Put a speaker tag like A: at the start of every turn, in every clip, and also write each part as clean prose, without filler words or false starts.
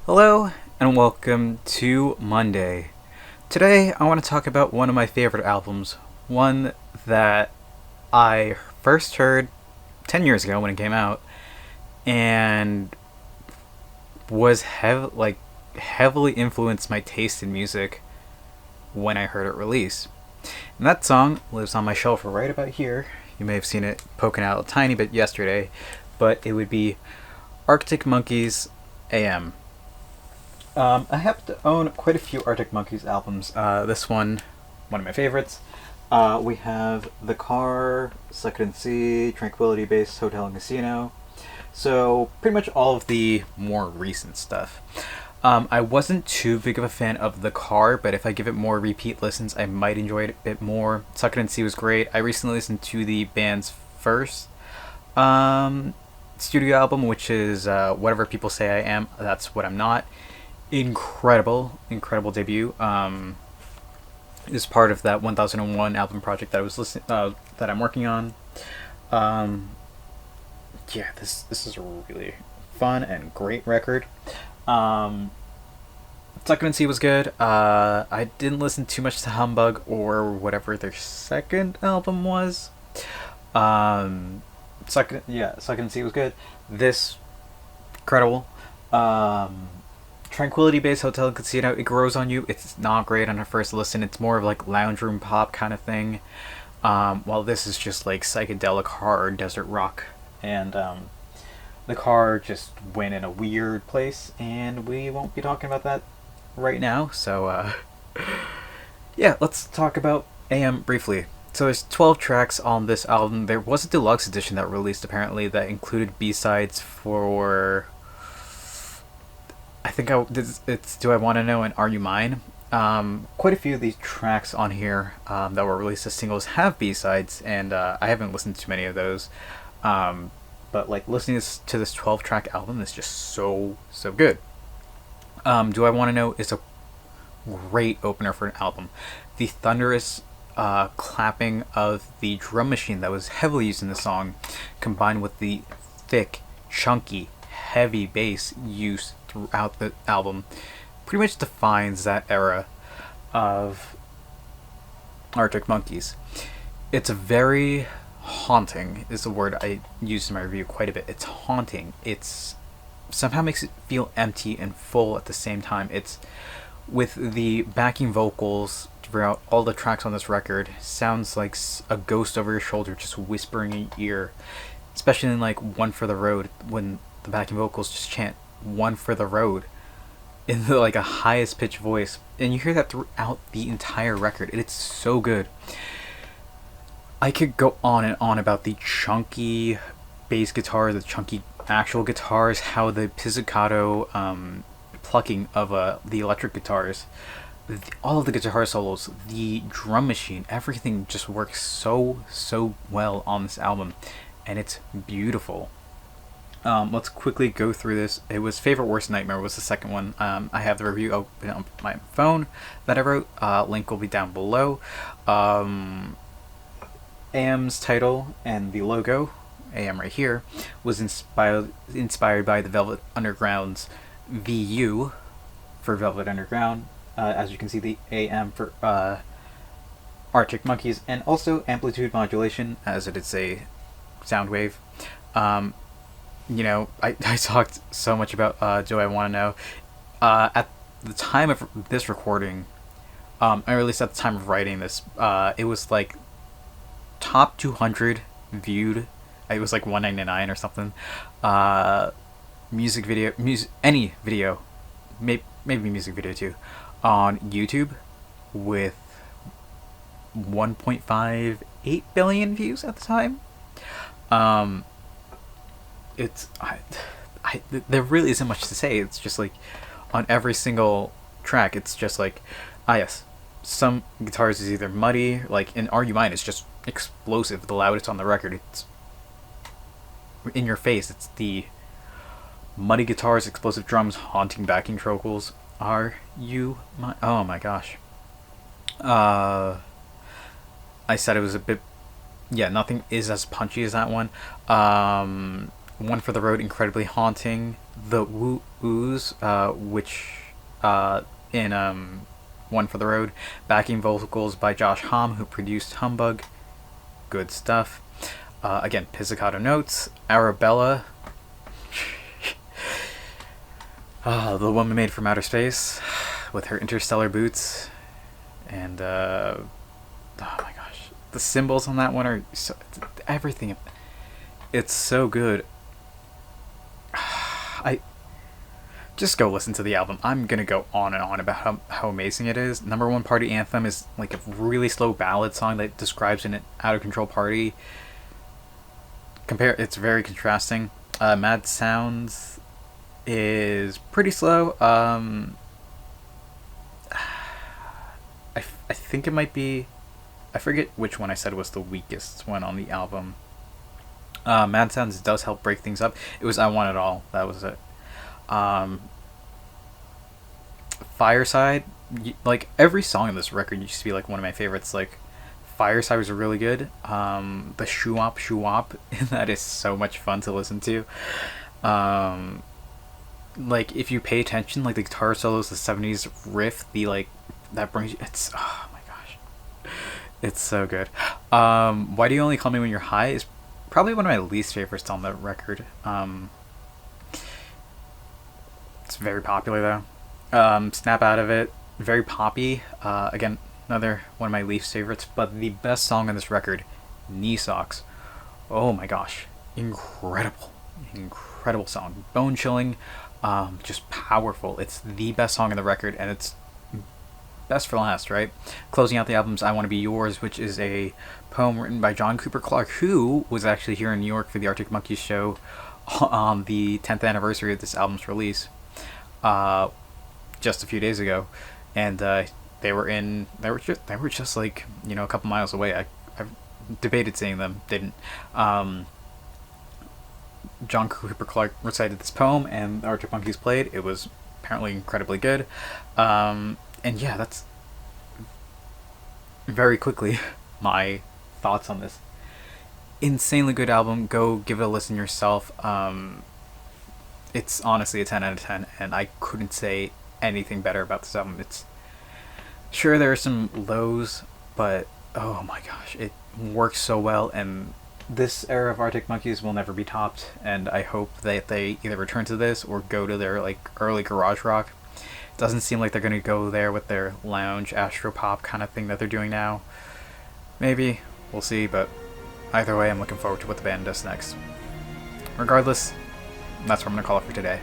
A: Hello and welcome to Monday. Today I want to talk about one of my favorite albums, one that I first heard 10 years ago when it came out and was heavily influenced my taste in music when I heard it release. And that song lives on my shelf right about here. You may have seen it poking out a tiny bit yesterday, but it would be Arctic Monkeys AM. I happen to own quite a few Arctic Monkeys albums. This one of my favorites. We have The Car, Suck It and See, Tranquility Base, Hotel and Casino. So, pretty much all of the more recent stuff. I wasn't too big of a fan of The Car, but if I give it more repeat listens, I might enjoy it a bit more. Suck It and See was great. I recently listened to the band's first studio album, which is Whatever People Say I Am, That's What I'm Not. Incredible debut. Is part of that 1001 album project that I was that I'm working on. Um, yeah, this is a really fun and great record. Um, Suck It and See was good. I didn't listen too much to Humbug or whatever their second album was. Um, Suck It and See was good. This incredible. Um, Tranquility Base Hotel and Casino, it grows on you. It's not great on a first listen. It's more of like lounge room pop kind of thing. While this is just like psychedelic hard desert rock. And The Car just went in a weird place, and we won't be talking about that right now. So, yeah, let's talk about AM briefly. So there's 12 tracks on this album. There was a deluxe edition that released apparently that included B-sides for it's Do I Want to Know and Are You Mine? Quite a few of these tracks on here that were released as singles have B-sides, and I haven't listened to many of those. Um, but like listening to this 12-track album is just so good. Do I Want to Know is a great opener for an album. The thunderous clapping of the drum machine that was heavily used in the song, combined with the thick, chunky, heavy bass used throughout the album, pretty much defines that era of Arctic Monkeys. It's very haunting, is the word I used in my review quite a bit. It's haunting. It's somehow makes it feel empty and full at the same time. It's with the backing vocals throughout all the tracks on this record, sounds like a ghost over your shoulder just whispering in your ear, especially in like One for the Road when the backing vocals just chant One for the Road in the, like a highest pitched voice, and you hear that throughout the entire record. It's so good. I could go on and on about the chunky bass guitar, the chunky actual guitars, how the pizzicato plucking of the electric guitars, all of the guitar solos, the drum machine, everything just works so well on this album, and it's beautiful. Let's quickly go through this. It was Favorite Worst Nightmare was the second one. I have the review open on my phone that I wrote. Link will be down below. AM's title and the logo, AM right here, was inspired by the Velvet Underground's VU for Velvet Underground. As you can see, the AM for Arctic Monkeys, and also amplitude modulation, as it is a sound wave. I talked so much about Do I Want to Know. At the time of this recording, or at least at the time of writing this, it was like top 200 viewed. It was like 199 or something. Any video, maybe music video too, on YouTube with 1.58 billion views at the time. It's there really isn't much to say. It's just like on every single track, it's just like, yes, some guitars is either muddy, like in Are You Mine, it's just explosive, the loudest on the record. It's in your face. It's the muddy guitars, explosive drums, haunting backing vocals. Are You Mine? Oh my gosh. I said it was a bit. Yeah, nothing is as punchy as that one. One for the Road, incredibly haunting. The Ooze, which in One for the Road. Backing vocals by Josh Homme, who produced Humbug. Good stuff. Again, pizzicato notes. Arabella. The woman made from outer space with her interstellar boots. And, oh my gosh. The cymbals on that one are so, everything. It's so good. I just go listen to the album. I'm gonna go on and on about how amazing it is. Number One Party Anthem is like a really slow ballad song that describes an out of control party. It's very contrasting. Mad Sounds is pretty slow. I think it might be, I forget which one I said was the weakest one on the album. Mad Sounds does help break things up. It was I Want It All. That was it. Fireside, like every song on this record used to be like one of my favorites. Like Fireside was really good. The Shoo Wop, that is so much fun to listen to. Like if you pay attention, like the guitar solos, the 70s riff, the like that brings you, it's, oh my gosh, it's so good. Why Do You Only Call Me When You're High is probably one of my least favorites on the record. It's very popular though. Snap Out of It, very poppy. Again, another one of my least favorites, but the best song on this record, Knee Socks. Oh my gosh, incredible song, bone chilling, just powerful. It's the best song on the record, and it's best for last, right? Closing out the album's I Want to Be Yours, which is a poem written by John Cooper Clarke, who was actually here in New York for the Arctic Monkeys show on the 10th anniversary of this album's release, just a few days ago, and they were just like, you know, a couple miles away. I debated seeing them, didn't. John Cooper Clarke recited this poem, and the Arctic Monkeys played. It was apparently incredibly good. And yeah, that's very quickly my thoughts on this insanely good album. Go give it a listen yourself. It's honestly a 10 out of 10, and I couldn't say anything better about this album. It's sure there are some lows, but oh my gosh, it works so well, and this era of Arctic Monkeys will never be topped, and I hope that they either return to this or go to their like early garage rock. Doesn't seem like they're going to go there with their lounge astropop kind of thing that they're doing now. Maybe, we'll see, but either way, I'm looking forward to what the band does next. Regardless, that's what I'm going to call it for today.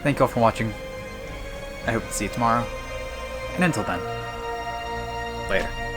A: Thank you all for watching. I hope to see you tomorrow, and until then, later.